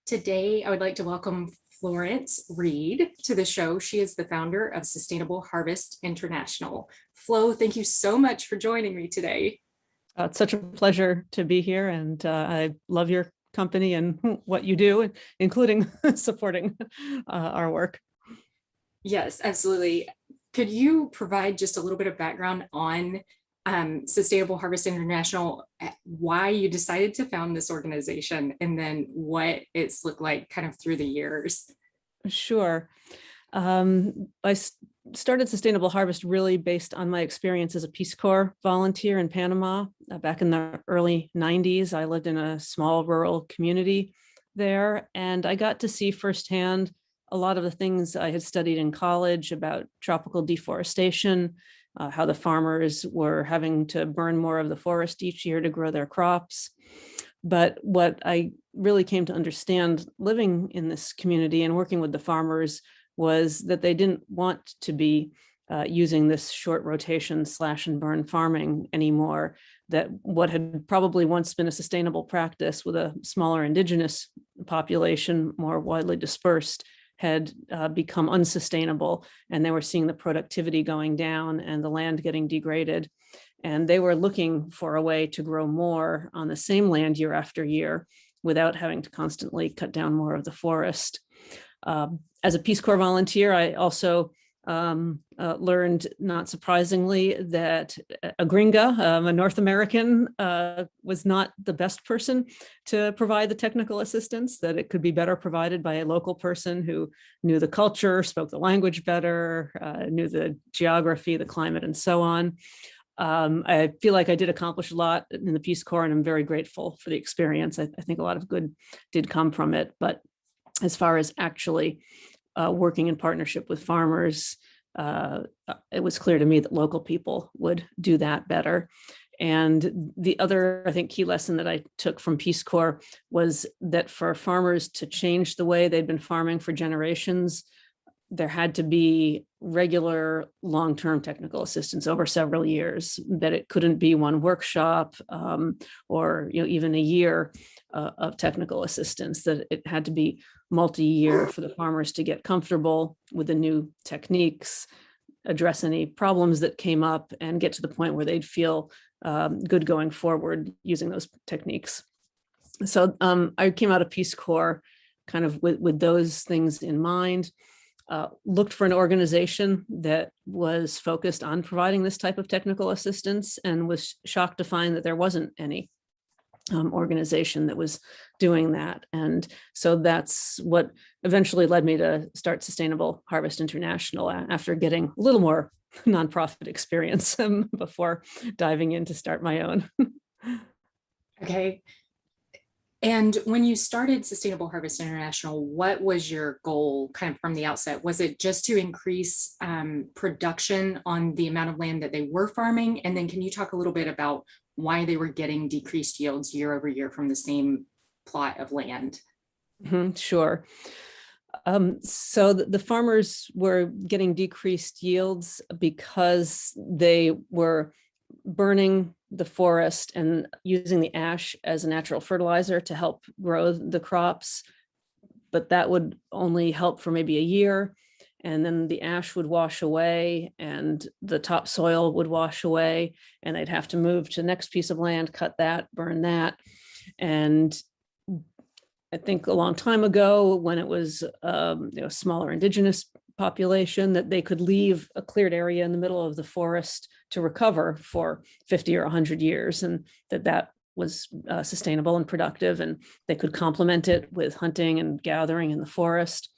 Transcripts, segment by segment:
Today, I would like to welcome Florence Reed to the show. She is the founder of Sustainable Harvest International. Flo, thank you so much for joining me today. It's such a pleasure to be here, and I love your company and what you do, including supporting our work. Yes, absolutely. Could you provide just a little bit of background on Sustainable Harvest International, why you decided to found this organization, and then what it's looked like kind of through the years? Sure. I started Sustainable Harvest really based on my experience as a Peace Corps volunteer in Panama back in the early 90s. I lived in a small rural community there, and I got to see firsthand a lot of the things I had studied in college about tropical deforestation, how the farmers were having to burn more of the forest each year to grow their crops. But what I really came to understand living in this community and working with the farmers was that they didn't want to be using this short rotation slash and burn farming anymore, that what had probably once been a sustainable practice with a smaller indigenous population, more widely dispersed, had become unsustainable, and they were seeing the productivity going down and the land getting degraded. And they were looking for a way to grow more on the same land year after year without having to constantly cut down more of the forest. As a Peace Corps volunteer, I also learned, not surprisingly, that a gringa, a North American, was not the best person to provide the technical assistance, that it could be better provided by a local person who knew the culture, spoke the language better, knew the geography, the climate, and so on. I feel like I did accomplish a lot in the Peace Corps, and I'm very grateful for the experience. I think a lot of good did come from it. But as far as actually working in partnership with farmers, it was clear to me that local people would do that better. And the other, I think, key lesson that I took from Peace Corps was that for farmers to change the way they'd been farming for generations, there had to be regular long-term technical assistance over several years, that it couldn't be one workshop or even a year of technical assistance, that it had to be multi-year for the farmers to get comfortable with the new techniques, address any problems that came up, and get to the point where they'd feel good going forward using those techniques. So I came out of Peace Corps kind of with those things in mind. Looked for an organization that was focused on providing this type of technical assistance, and was shocked to find that there wasn't any organization that was doing that. And so that's what eventually led me to start Sustainable Harvest International, after getting a little more nonprofit experience before diving in to start my own. Okay. And when you started Sustainable Harvest International, what was your goal kind of from the outset? Was it just to increase production on the amount of land that they were farming? And then can you talk a little bit about why they were getting decreased yields year over year from the same plot of land? Sure. So the farmers were getting decreased yields because they were burning the forest and using the ash as a natural fertilizer to help grow the crops. But that would only help for maybe a year. And then the ash would wash away and the topsoil would wash away, and they'd have to move to the next piece of land, cut that, burn that. And I think a long time ago, when it was a smaller indigenous population, that they could leave a cleared area in the middle of the forest to recover for 50 or 100 years, and that was sustainable and productive, and they could complement it with hunting and gathering in the forest.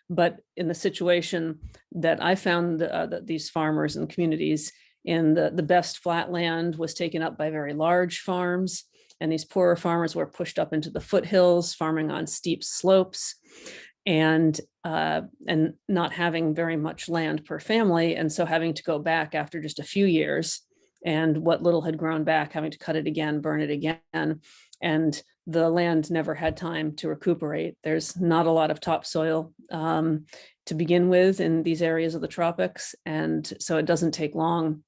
But in the situation that I found, that these farmers and communities in the best flat land was taken up by very large farms, and these poorer farmers were pushed up into the foothills, farming on steep slopes, and not having very much land per family, and so having to go back after just a few years, and what little had grown back, having to cut it again, burn it again, and the land never had time to recuperate. There's not a lot of topsoil to begin with in these areas of the tropics, and so it doesn't take long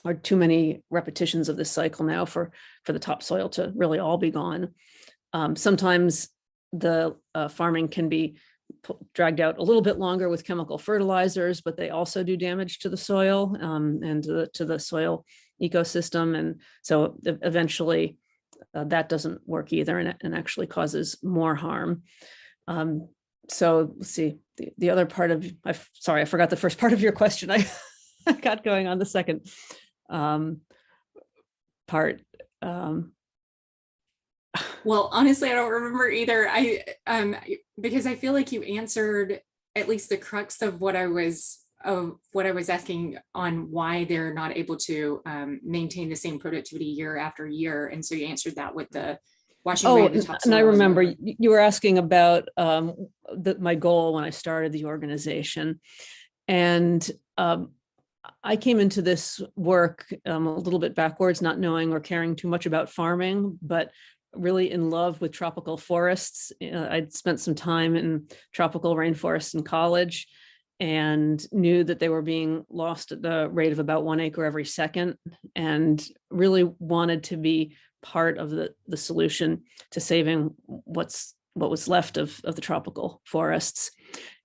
or too many repetitions of this cycle now for the topsoil to really all be gone. Sometimes the farming can be dragged out a little bit longer with chemical fertilizers, but they also do damage to the soil and to the soil ecosystem. And so eventually that doesn't work either, and actually causes more harm. So let's see, the other part of, sorry, I forgot the first part of your question. I got going on the second part. Well, honestly, I don't remember either. Because I feel like you answered at least the crux of what I was asking on why they're not able to maintain the same productivity year after year. And so you answered that with the washing away of the topsoil. And I remember you were asking about my goal when I started the organization. And I came into this work a little bit backwards, not knowing or caring too much about farming, but really in love with tropical forests. I'd spent some time in tropical rainforests in college and knew that they were being lost at the rate of about 1 acre every second, and really wanted to be part of the solution to saving what was left of the tropical forests.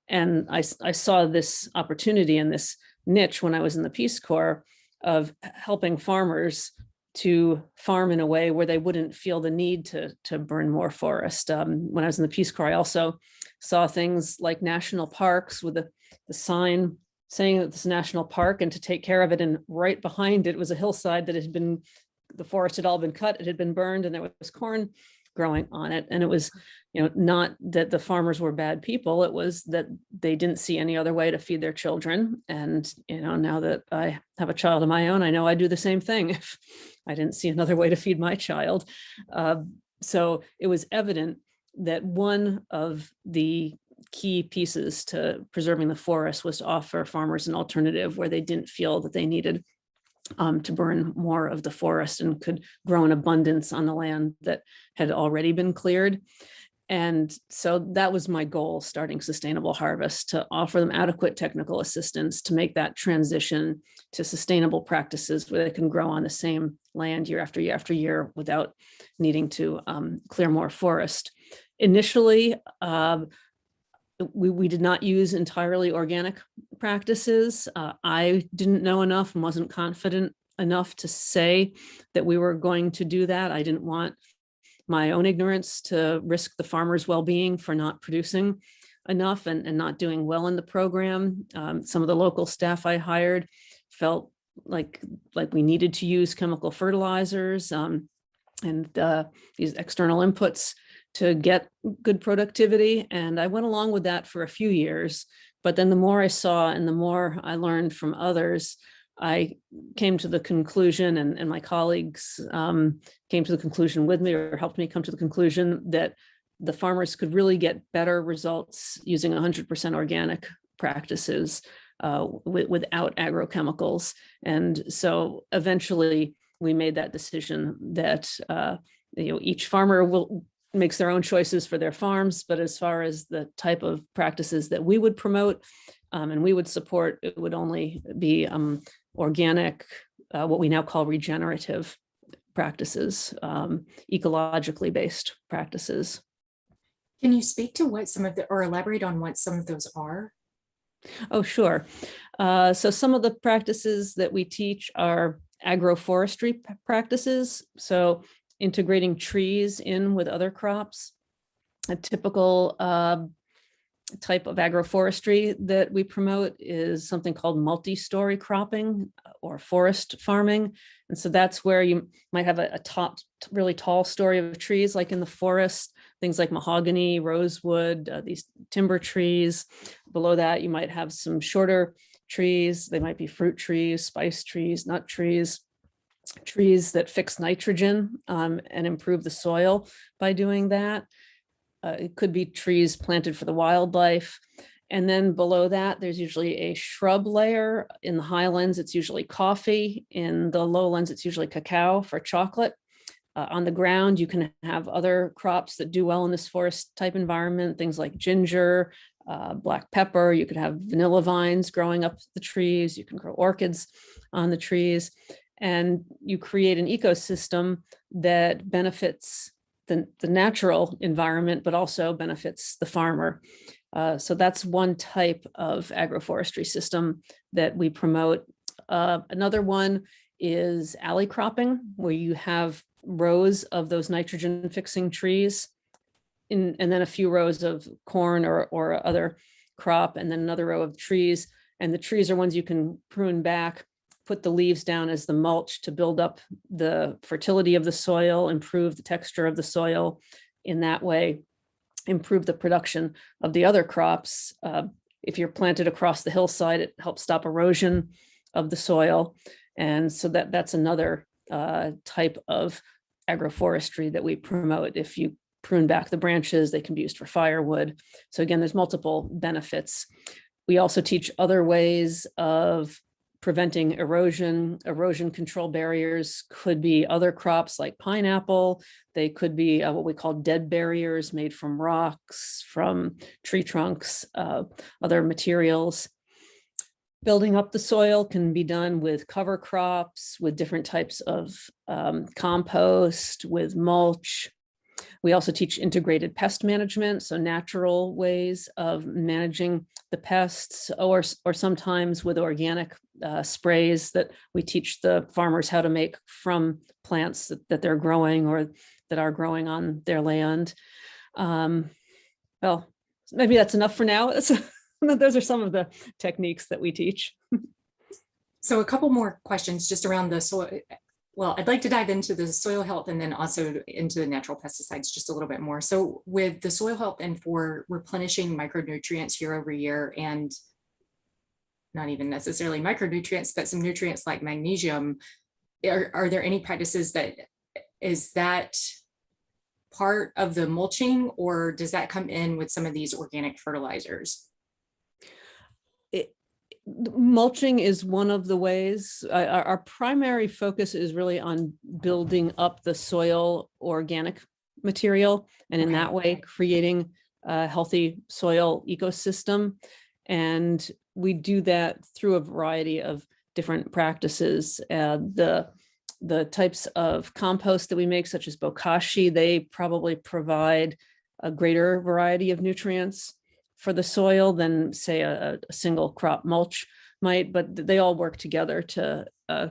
And I saw this opportunity in this niche when I was in the Peace Corps of helping farmers to farm in a way where they wouldn't feel the need to burn more forest. When I was in the Peace Corps, I also saw things like national parks with the sign saying that this is a national park and to take care of it. And right behind it was a hillside that had been, the forest had all been cut, it had been burned, and there was corn growing on it. And it was, not that the farmers were bad people, it was that they didn't see any other way to feed their children. And, now that I have a child of my own, I know I do the same thing if I didn't see another way to feed my child. So it was evident that one of the key pieces to preserving the forest was to offer farmers an alternative where they didn't feel that they needed to burn more of the forest and could grow in abundance on the land that had already been cleared. And so that was my goal, starting Sustainable Harvest, to offer them adequate technical assistance to make that transition to sustainable practices where they can grow on the same land year after year after year without needing to clear more forest. Initially, we did not use entirely organic practices. I didn't know enough and wasn't confident enough to say that we were going to do that. I didn't want my own ignorance to risk the farmers' well-being for not producing enough and not doing well in the program. Some of the local staff I hired felt like we needed to use chemical fertilizers and these external inputs to get good productivity. And I went along with that for a few years. But then the more I saw and the more I learned from others, I came to the conclusion, and my colleagues came to the conclusion with me, or helped me come to the conclusion, that the farmers could really get better results using 100% organic practices without agrochemicals. And so eventually we made that decision that each farmer makes their own choices for their farms, but as far as the type of practices that we would promote and we would support, it would only be organic, what we now call regenerative practices, ecologically based practices. Can you speak to what or elaborate on what some of those are? Oh, sure. So some of the practices that we teach are agroforestry practices. So integrating trees in with other crops. A typical type of agroforestry that we promote is something called multi-story cropping or forest farming. And so that's where you might have a top really tall story of trees, like in the forest, things like mahogany, rosewood, these timber trees. Below that, you might have some shorter trees. They might be fruit trees, spice trees, nut trees, trees that fix nitrogen and improve the soil by doing that. It could be trees planted for the wildlife. And then below that, there's usually a shrub layer. In the highlands, it's usually coffee. In the lowlands, it's usually cacao for chocolate. On the ground, you can have other crops that do well in this forest type environment, things like ginger, black pepper. You could have vanilla vines growing up the trees. You can grow orchids on the trees. And you create an ecosystem that benefits the natural environment, but also benefits the farmer. So that's one type of agroforestry system that we promote. Another one is alley cropping, where you have rows of those nitrogen fixing trees and then a few rows of corn or other crop, and then another row of trees. And the trees are ones you can prune back, put the leaves down as the mulch to build up the fertility of the soil, improve the texture of the soil. In that way, improve the production of the other crops. If you're planted across the hillside, it helps stop erosion of the soil. And so that's another type of agroforestry that we promote. If you prune back the branches, they can be used for firewood. So again, there's multiple benefits. We also teach other ways of preventing erosion. Erosion control barriers could be other crops like pineapple. They could be what we call dead barriers made from rocks, from tree trunks, other materials. Building up the soil can be done with cover crops, with different types of compost, with mulch. We also teach integrated pest management, so natural ways of managing the pests, or sometimes with organic sprays that we teach the farmers how to make from plants that they're growing or that are growing on their land. Well, maybe that's enough for now. Those are some of the techniques that we teach. So a couple more questions just around the soil. Well, I'd like to dive into the soil health and then also into the natural pesticides just a little bit more. So with the soil health and for replenishing micronutrients year over year, and not even necessarily micronutrients, but some nutrients like magnesium, are there any practices is that part of the mulching, or does that come in with some of these organic fertilizers? Mulching is one of the ways. Our primary focus is really on building up the soil organic material, and in that way creating a healthy soil ecosystem. And we do that through a variety of different practices. The types of compost that we make, such as bokashi, they probably provide a greater variety of nutrients for the soil than, say, a single crop mulch might, but they all work together to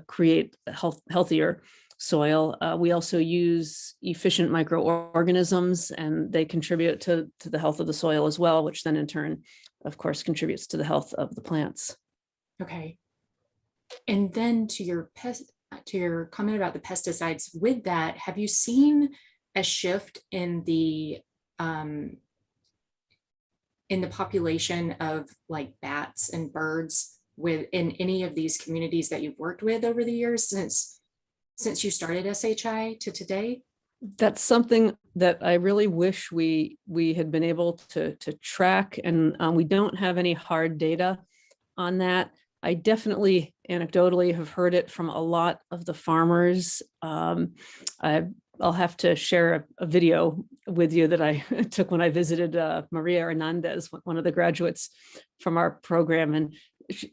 create a healthier soil. We also use efficient microorganisms, and they contribute to the health of the soil as well, which then in turn, of course, contributes to the health of the plants. Okay. And then to your comment about the pesticides, with that, have you seen a shift in the population of like bats and birds in any of these communities that you've worked with over the years since you started SHI to today? That's something that I really wish we had been able to track, and we don't have any hard data on that. I definitely anecdotally have heard it from a lot of the farmers. I'll have to share a video with you that I took when I visited Maria Hernandez, one of the graduates from our program. And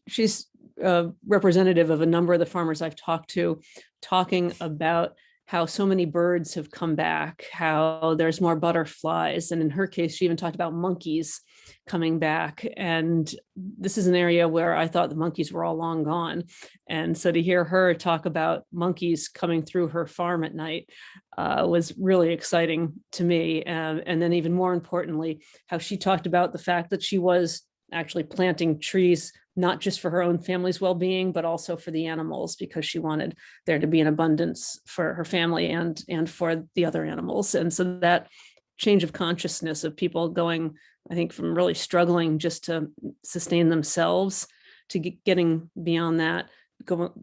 she's a representative of a number of the farmers I've talked to, talking about how so many birds have come back, how there's more butterflies. And in her case, she even talked about monkeys coming back. And this is an area where I thought the monkeys were all long gone. And so to hear her talk about monkeys coming through her farm at night was really exciting to me. And then even more importantly, how she talked about the fact that she was actually planting trees, not just for her own family's well-being, but also for the animals, because she wanted there to be an abundance for her family and for the other animals. And so that change of consciousness of people going, I think, from really struggling just to sustain themselves to getting beyond that,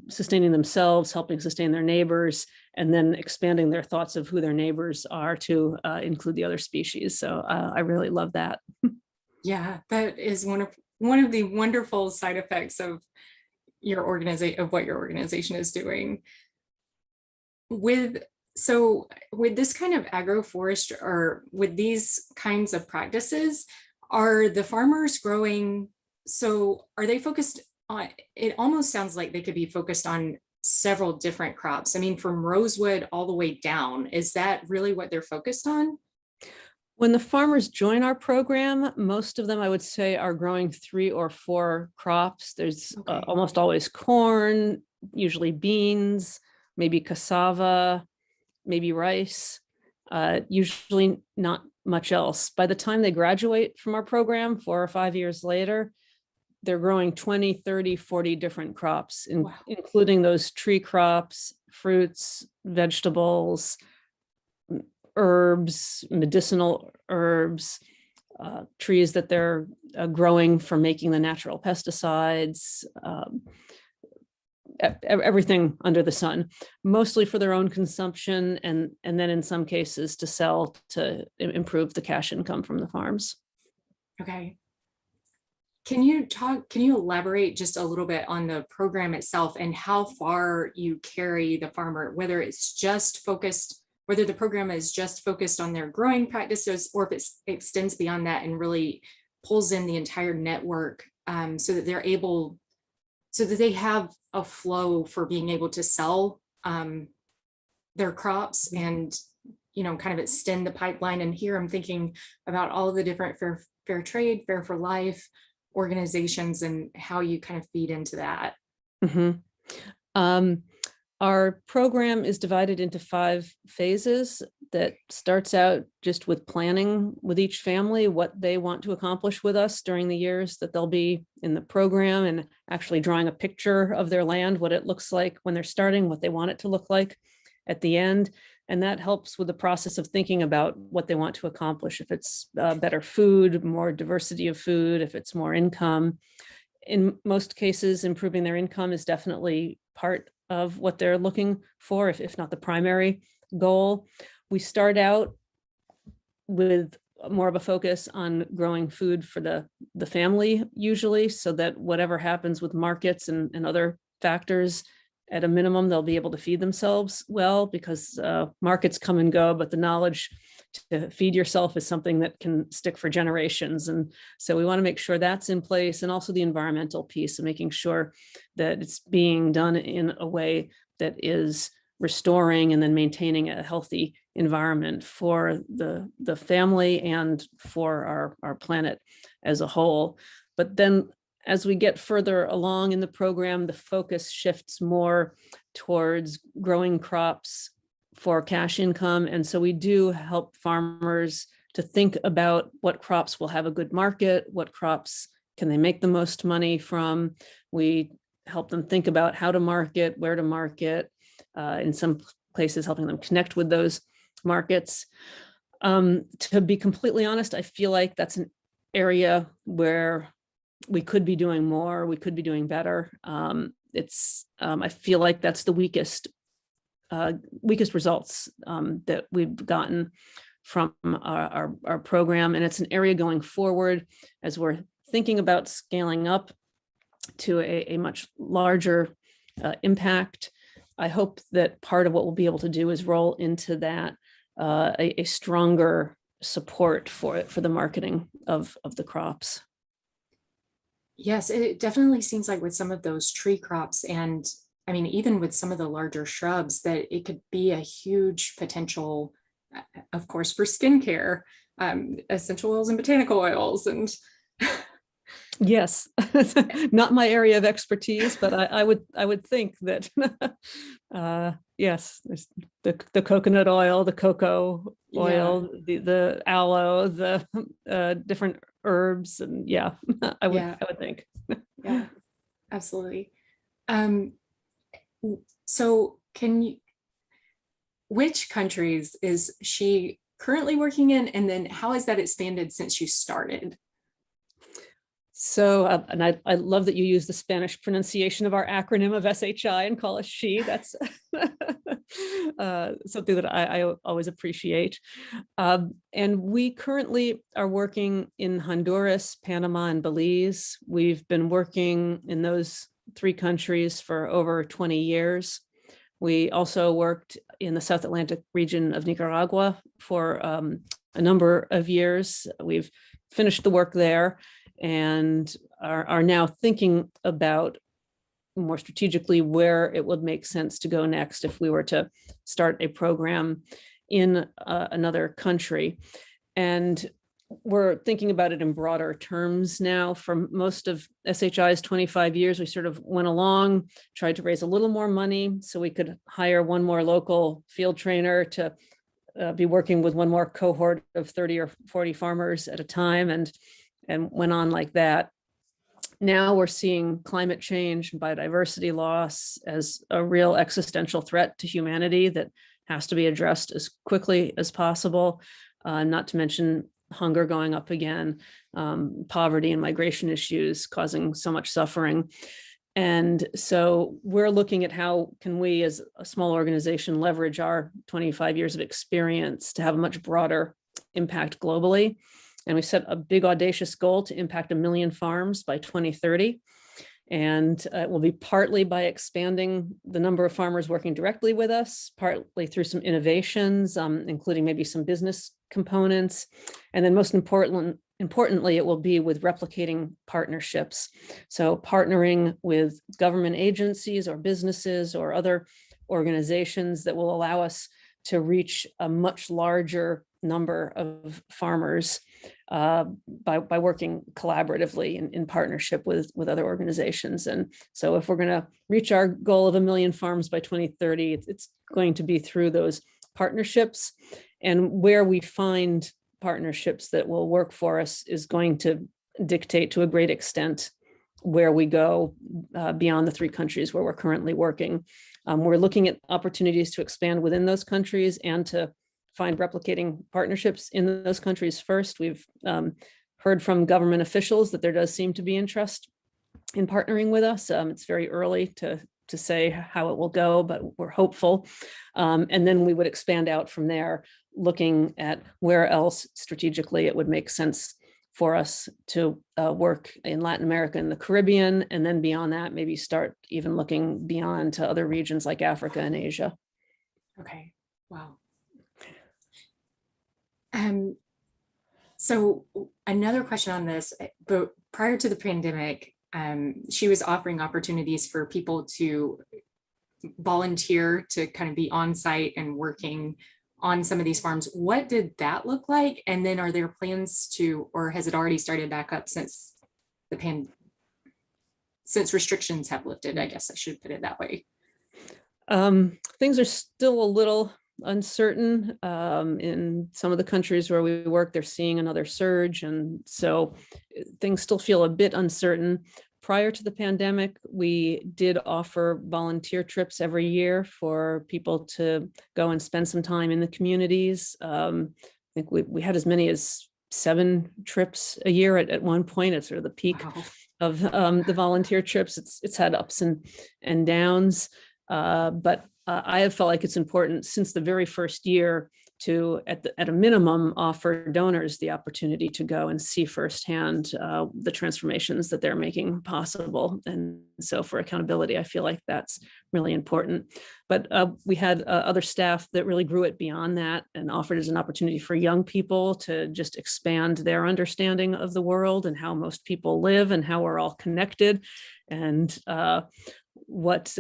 sustaining themselves, helping sustain their neighbors, and then expanding their thoughts of who their neighbors are to include the other species. So I really love that. Yeah, that is one of the wonderful side effects of your organization, of what your organization is doing. With this kind of agroforestry, or with these kinds of practices, are the farmers growing? So are they focused on? It almost sounds like they could be focused on several different crops. I mean, from rosewood all the way down. Is that really what they're focused on? When the farmers join our program, most of them, I would say, are growing 3 or 4 crops. There's Okay. almost always corn, usually beans, maybe cassava, maybe rice, usually not much else. By the time they graduate from our program, 4 or 5 years later, they're growing 20, 30, 40 different crops, Wow. including those tree crops, fruits, vegetables, herbs, medicinal herbs, trees that they're growing for making the natural pesticides, everything under the sun, mostly for their own consumption, and then in some cases to sell to improve the cash income from the farms. Okay. Can you elaborate just a little bit on the program itself and how far you carry the farmer, whether the program is just focused on their growing practices, or if it extends beyond that and really pulls in the entire network, so that they have a flow for being able to sell their crops and, kind of extend the pipeline. And here I'm thinking about all of the different fair trade, Fair for Life organizations and how you kind of feed into that. Mhm. Our program is divided into 5 phases. That starts out just with planning with each family what they want to accomplish with us during the years that they'll be in the program, and actually drawing a picture of their land, what it looks like when they're starting, what they want it to look like at the end. And that helps with the process of thinking about what they want to accomplish. If it's better food, more diversity of food, if it's more income. In most cases, improving their income is definitely part of what they're looking for, if not the primary goal. We start out with more of a focus on growing food for the family, usually, so that whatever happens with markets and other factors, at a minimum, they'll be able to feed themselves well, because markets come and go, but the knowledge to feed yourself is something that can stick for generations. And so we want to make sure that's in place, and also the environmental piece of making sure that it's being done in a way that is restoring and then maintaining a healthy environment for the family and for our planet as a whole. But then as we get further along in the program, the focus shifts more towards growing crops for cash income. And so we do help farmers to think about what crops will have a good market, what crops can they make the most money from. We help them think about how to market, where to market, in some places helping them connect with those markets. To be completely honest, I feel like that's an area where we could be doing more, we could be doing better. I feel like that's the weakest results that we've gotten from our program. And it's an area going forward as we're thinking about scaling up to a much larger impact. I hope that part of what we'll be able to do is roll into that a stronger support for the marketing of the crops. Yes, it definitely seems like with some of those tree crops, and I mean, even with some of the larger shrubs, that it could be a huge potential, of course, for skincare, essential oils and botanical oils. And yes, not my area of expertise, but I would think that yes, there's the coconut oil, the cocoa oil, the aloe, the different herbs, and I would think. Yeah, absolutely. So which countries is she currently working in, and then how has that expanded since you started? So, and I love that you use the Spanish pronunciation of our acronym of SHI and call us she. That's something that I always appreciate. And we currently are working in Honduras, Panama, and Belize. We've been working in those 3 countries for over 20 years. We also worked in the South Atlantic region of Nicaragua for a number of years. We've finished the work there and are now thinking about more strategically where it would make sense to go next if we were to start a program in another country. And we're thinking about it in broader terms now. For most of SHI's 25 years, we sort of went along, tried to raise a little more money so we could hire one more local field trainer to be working with one more cohort of 30 or 40 farmers at a time, and went on like that. Now we're seeing climate change and biodiversity loss as a real existential threat to humanity that has to be addressed as quickly as possible, not to mention hunger going up again, poverty and migration issues causing so much suffering. And so we're looking at how can we as a small organization leverage our 25 years of experience to have a much broader impact globally. And we set a big audacious goal to impact 1 million farms by 2030. And it will be partly by expanding the number of farmers working directly with us, partly through some innovations, including maybe some business components. And then most importantly, it will be with replicating partnerships. So partnering with government agencies or businesses or other organizations that will allow us to reach a much larger number of farmers by working collaboratively in partnership with other organizations. And so if we're going to reach our goal of 1 million farms by 2030, it's going to be through those partnerships. And where we find partnerships that will work for us is going to dictate to a great extent where we go beyond the 3 countries where we're currently working. We're looking at opportunities to expand within those countries and to find replicating partnerships in those countries first. We've heard from government officials that there does seem to be interest in partnering with us. It's very early to say how it will go, but we're hopeful. And then we would expand out from there, looking at where else strategically it would make sense for us to work in Latin America and the Caribbean. And then beyond that, maybe start even looking beyond to other regions like Africa and Asia. Okay, wow. So another question on this, but prior to the pandemic, she was offering opportunities for people to volunteer to kind of be on site and working on some of these farms. What did that look like? And then are there plans to, or has it already started back up since since restrictions have lifted? I guess I should put it that way. Things are still a little uncertain in some of the countries where we work. They're seeing another surge, and so things still feel a bit uncertain. Prior to the pandemic, we did offer volunteer trips every year for people to go and spend some time in the communities. I think we had as many as 7 trips a year at one point. It's sort of the peak of the volunteer trips. It's had ups and downs, but I have felt like it's important since the very first year to, at a minimum, offer donors the opportunity to go and see firsthand the transformations that they're making possible. And so for accountability, I feel like that's really important. But we had other staff that really grew it beyond that and offered as an opportunity for young people to just expand their understanding of the world and how most people live and how we're all connected. And what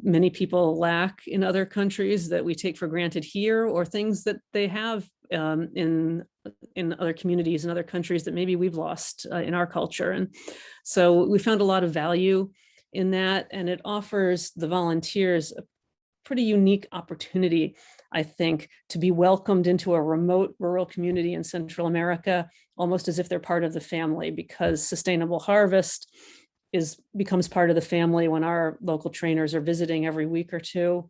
many people lack in other countries that we take for granted here, or things that they have in other communities and other countries that maybe we've lost in our culture. And so we found a lot of value in that, and it offers the volunteers a pretty unique opportunity, I think, to be welcomed into a remote rural community in Central America, almost as if they're part of the family, because sustainable harvest becomes part of the family when our local trainers are visiting every week or two.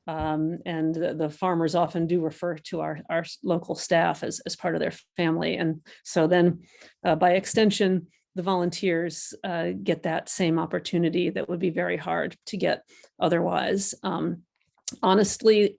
And the farmers often do refer to our local staff as part of their family. And so then by extension, the volunteers get that same opportunity that would be very hard to get otherwise. Honestly,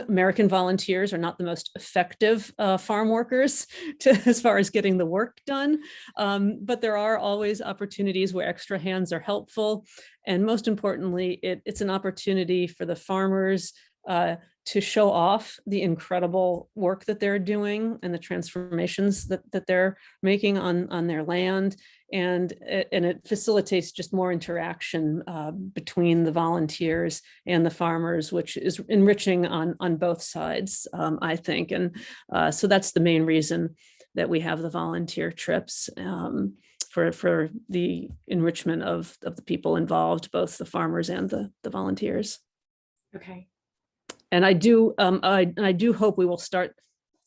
American volunteers are not the most effective farm workers as far as getting the work done, but there are always opportunities where extra hands are helpful. And most importantly, it's an opportunity for the farmers to show off the incredible work that they're doing and the transformations that they're making on their land. And it facilitates just more interaction between the volunteers and the farmers, which is enriching on both sides, I think. And so that's the main reason that we have the volunteer trips, for the enrichment of the people involved, both the farmers and the volunteers. Okay. And I do hope we will start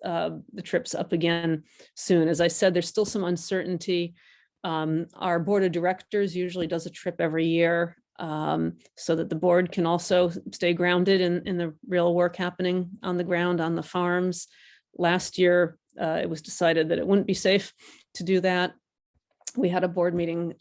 the trips up again soon. As I said, there's still some uncertainty. Our board of directors usually does a trip every year, so that the board can also stay grounded in the real work happening on the ground on the farms. Last year, it was decided that it wouldn't be safe to do that. We had a board meeting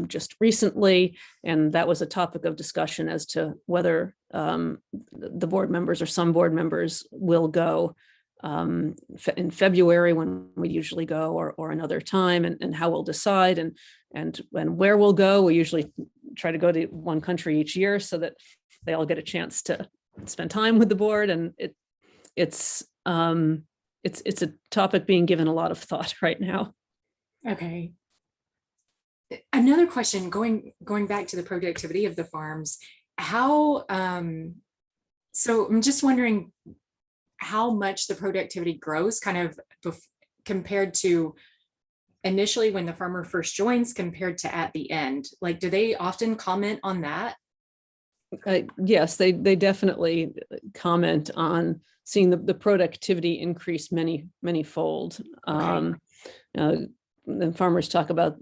just recently, and that was a topic of discussion as to whether the board members or some board members will go in February, when we usually go, or another time, and how we'll decide and where we'll go. We usually try to go to one country each year so that they all get a chance to spend time with the board. And it's a topic being given a lot of thought right now. Okay. Another question, going back to the productivity of the farms, how, so I'm just wondering how much the productivity grows kind of compared to initially when the farmer first joins compared to at the end. Like, do they often comment on that? Yes, they definitely comment on seeing the productivity increase many fold. Okay. The farmers talk about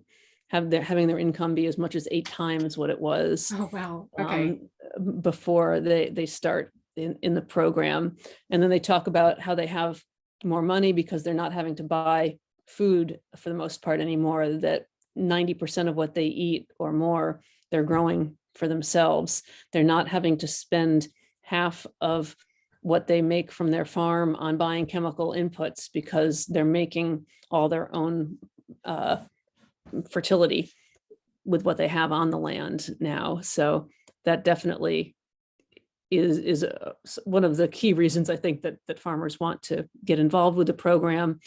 having their income be as much as 8 times what it was. Oh, wow. Okay. Before they start in the program. And then they talk about how they have more money because they're not having to buy food for the most part anymore, that 90% of what they eat or more, they're growing for themselves. They're not having to spend half of what they make from their farm on buying chemical inputs because they're making all their own fertility with what they have on the land now. So that definitely is one of the key reasons I think that farmers want to get involved with the program.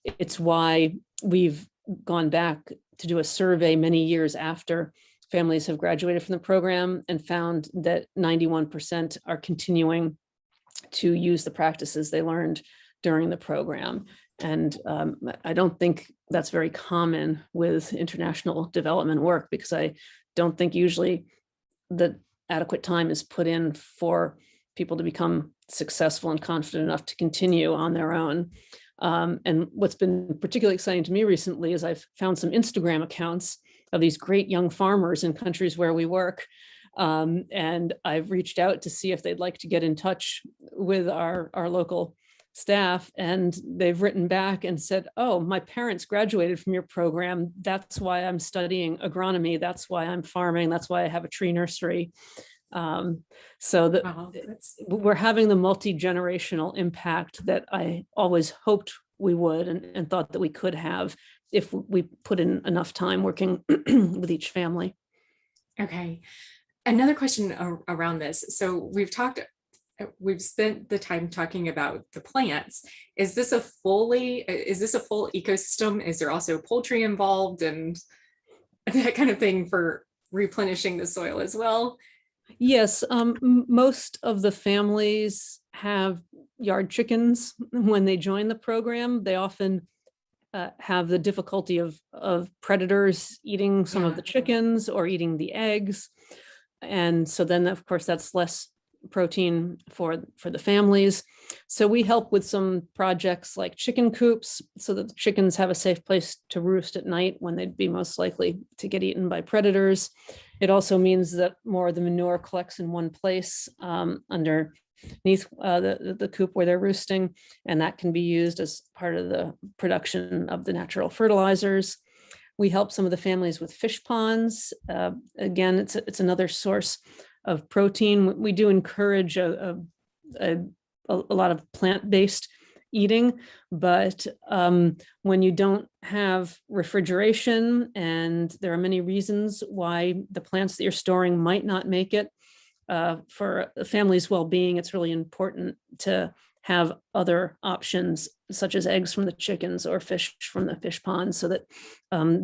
It's why we've gone back to do a survey many years after families have graduated from the program and found that 91% are continuing to use the practices they learned during the program. And I don't think that's very common with international development work, because I don't think usually the adequate time is put in for people to become successful and confident enough to continue on their own. And what's been particularly exciting to me recently is I've found some Instagram accounts of these great young farmers in countries where we work. And I've reached out to see if they'd like to get in touch with our local staff, and they've written back and said, oh, my parents graduated from your program. That's why I'm studying agronomy. That's why I'm farming. That's why I have a tree nursery. So that Wow, we're having the multi-generational impact that I always hoped we would and thought that we could have if we put in enough time working with each family. okay. Another question around this. So we've spent the time talking about the plants. Is this a full ecosystem? Is there also poultry involved and that kind of thing for replenishing the soil as well? Yes, most of the families have yard chickens when they join the program. They often have the difficulty of predators eating some of the chickens or eating the eggs. And so then, of course, that's less protein for the families. So we help with some projects like chicken coops so that the chickens have a safe place to roost at night when they'd be most likely to get eaten by predators. It also means that more of the manure collects in one place underneath the coop where they're roosting, and that can be used as part of the production of the natural fertilizers. We help some of the families with fish ponds. Again, it's another source of protein. We do encourage a lot of plant-based eating, but when you don't have refrigeration, and there are many reasons why the plants that you're storing might not make it for a family's well-being, it's really important to have other options such as eggs from the chickens or fish from the fish ponds, so that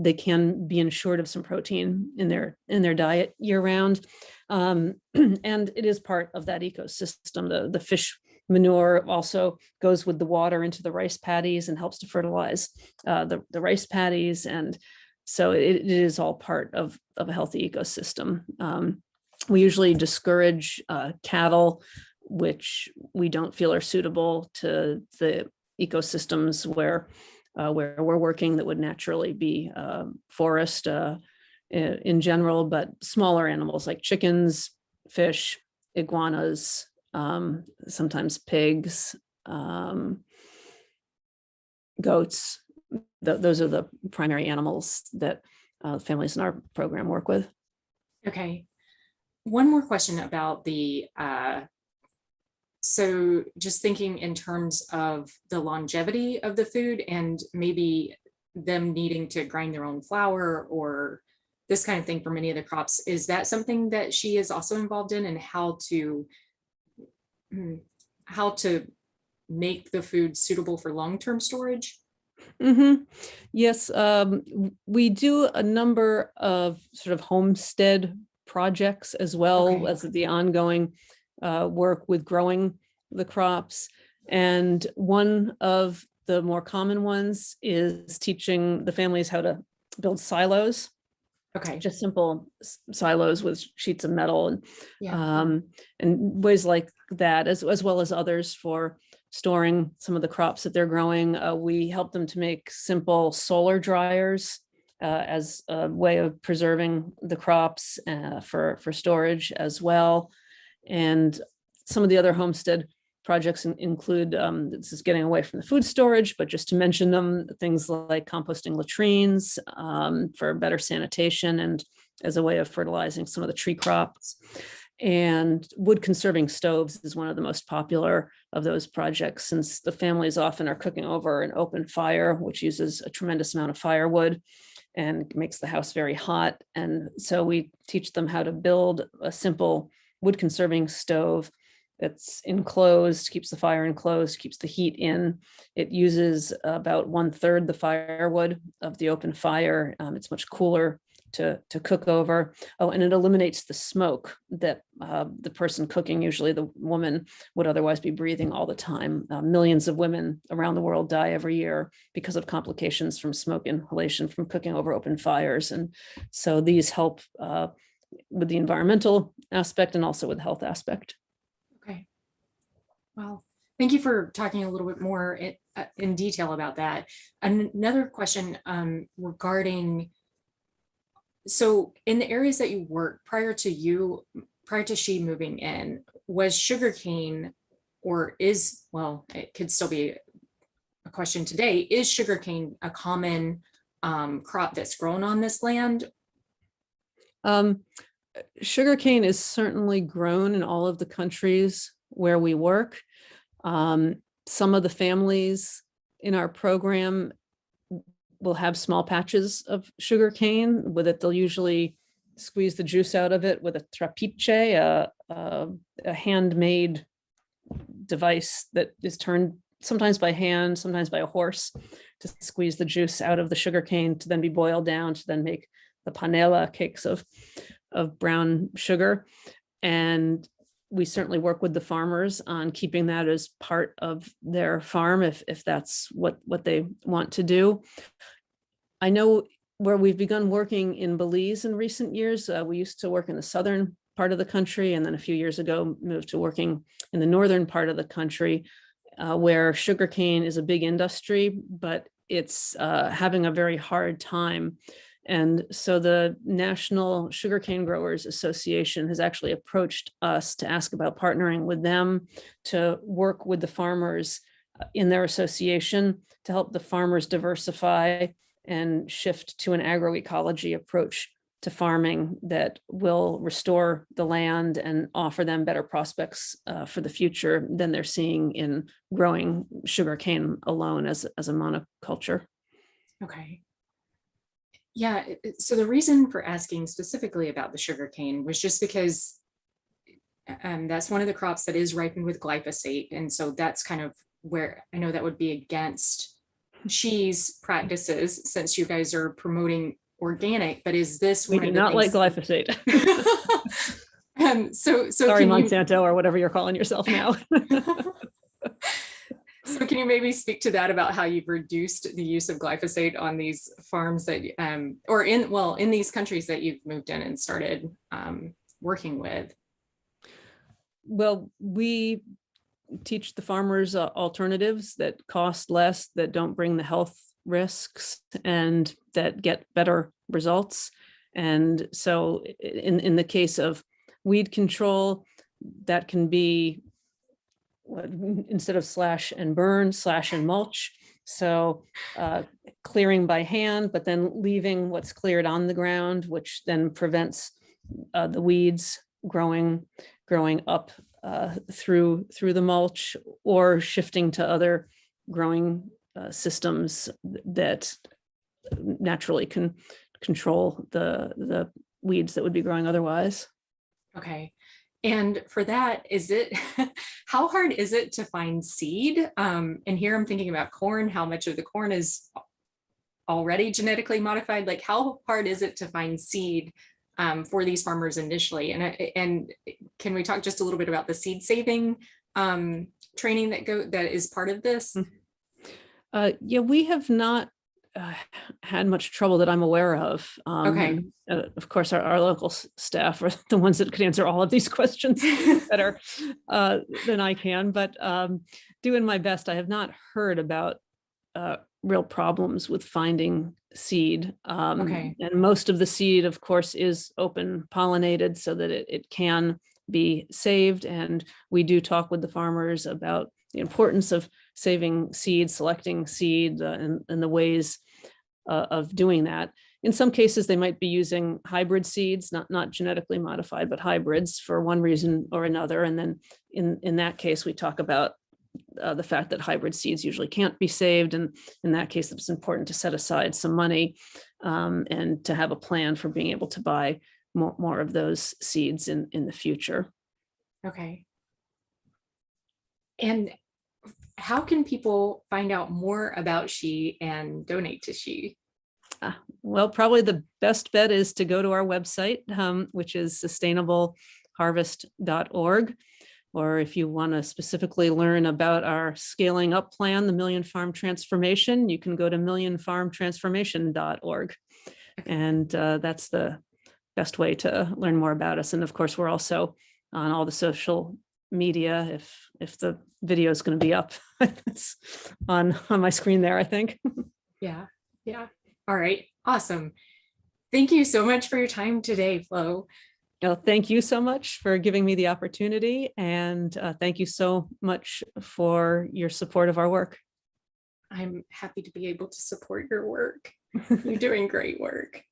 they can be ensured of some protein in their diet year round. And it is part of that ecosystem. The fish manure also goes with the water into the rice paddies and helps to fertilize the rice paddies. And so it is all part of a healthy ecosystem. We usually discourage cattle, which we don't feel are suitable to the ecosystems where we're working, that would naturally be forest in general, but smaller animals like chickens, fish, iguanas, sometimes pigs, goats. Those are the primary animals that families in our program work with. Okay. One more question about so just thinking in terms of the longevity of the food and maybe them needing to grind their own flour or this kind of thing for many of the crops, is that something that she is also involved in, and how to make the food suitable for long-term storage? Mm-hmm. Yes, we do a number of sort of homestead projects as well as the ongoing work with growing the crops. And one of the more common ones is teaching the families how to build silos. Okay. Just simple silos with sheets of metal Yeah. and ways like that, as well as others for storing some of the crops that they're growing. We help them to make simple solar dryers as a way of preserving the crops for storage as well. And some of the other homestead projects include, this is getting away from the food storage, but just to mention them, things like composting latrines for better sanitation and as a way of fertilizing some of the tree crops. And wood conserving stoves is one of the most popular of those projects, since the families often are cooking over an open fire, which uses a tremendous amount of firewood and makes the house very hot. And so we teach them how to build a simple wood conserving stove that's enclosed, keeps the fire enclosed, keeps the heat in. It uses about 1/3 the firewood of the open fire. It's much cooler to cook over. Oh, and it eliminates the smoke that the person cooking, usually the woman, would otherwise be breathing all the time. Millions of women around the world die every year because of complications from smoke inhalation from cooking over open fires. And so these help with the environmental aspect and also with the health aspect. Okay. Well, thank you for talking a little bit more in detail about that. Another question regarding, so in the areas that you work prior to she moving in, was sugarcane, or is, well, it could still be a question today, is sugarcane a common crop that's grown on this land? Sugarcane is certainly grown in all of the countries where we work. Some of the families in our program will have small patches of sugarcane. With it, they'll usually squeeze the juice out of it with a trapiche, a handmade device that is turned sometimes by hand, sometimes by a horse, to squeeze the juice out of the sugarcane to then be boiled down to then make the panela, cakes of brown sugar. And we certainly work with the farmers on keeping that as part of their farm if that's what they want to do. I know where we've begun working in Belize in recent years. We used to work in the southern part of the country, and then a few years ago moved to working in the northern part of the country, where sugarcane is a big industry, but it's having a very hard time. And so the National Sugarcane Growers Association has actually approached us to ask about partnering with them to work with the farmers in their association to help the farmers diversify and shift to an agroecology approach to farming that will restore the land and offer them better prospects for the future than they're seeing in growing sugarcane alone as a monoculture. Okay. Yeah, so the reason for asking specifically about the sugarcane was just because that's one of the crops that is ripened with glyphosate. And so that's kind of where I know that would be against cheese practices since you guys are promoting organic, but is this We one do of the not like things? glyphosate. So Sorry, can you, Monsanto, or whatever you're calling yourself now. so can you maybe speak to that about how you've reduced the use of glyphosate on these farms that, or in these countries that you've moved in and started working with? Well, we teach the farmers alternatives that cost less, that don't bring the health risks, and that get better results. And so in the case of weed control, that can be, instead of slash and burn, slash and mulch. So clearing by hand, but then leaving what's cleared on the ground, which then prevents the weeds growing up through the mulch, or shifting to other growing systems that naturally can control the weeds that would be growing otherwise. Okay. And for that, is it, how hard is it to find seed? And here I'm thinking about corn, how much of the corn is already genetically modified? Like how hard is it to find seed for these farmers initially? And can we talk just a little bit about the seed saving training that is part of this? Yeah, we have not had much trouble that I'm aware of. Okay. And, of course, our local staff are the ones that could answer all of these questions better than I can, but doing my best. I have not heard about real problems with finding seed. Okay. And most of the seed, of course, is open pollinated so that it can be saved. And we do talk with the farmers about the importance of saving seed, selecting seed, and the ways of doing that. In some cases, they might be using hybrid seeds, not genetically modified, but hybrids for one reason or another. And then in that case, we talk about the fact that hybrid seeds usually can't be saved. And in that case, it's important to set aside some money and to have a plan for being able to buy more of those seeds in the future. Okay. And how can people find out more about SHE and donate to SHE? Well, probably the best bet is to go to our website, which is sustainableharvest.org. Or if you want to specifically learn about our scaling up plan, the Million Farm Transformation, you can go to millionfarmtransformation.org. And that's the best way to learn more about us. And of course, we're also on all the social media. If the video is going to be up, it's on my screen there, I think. Yeah. All right. Awesome. Thank you so much for your time today, Flo. Well, thank you so much for giving me the opportunity, and thank you so much for your support of our work. I'm happy to be able to support your work. You're doing great work.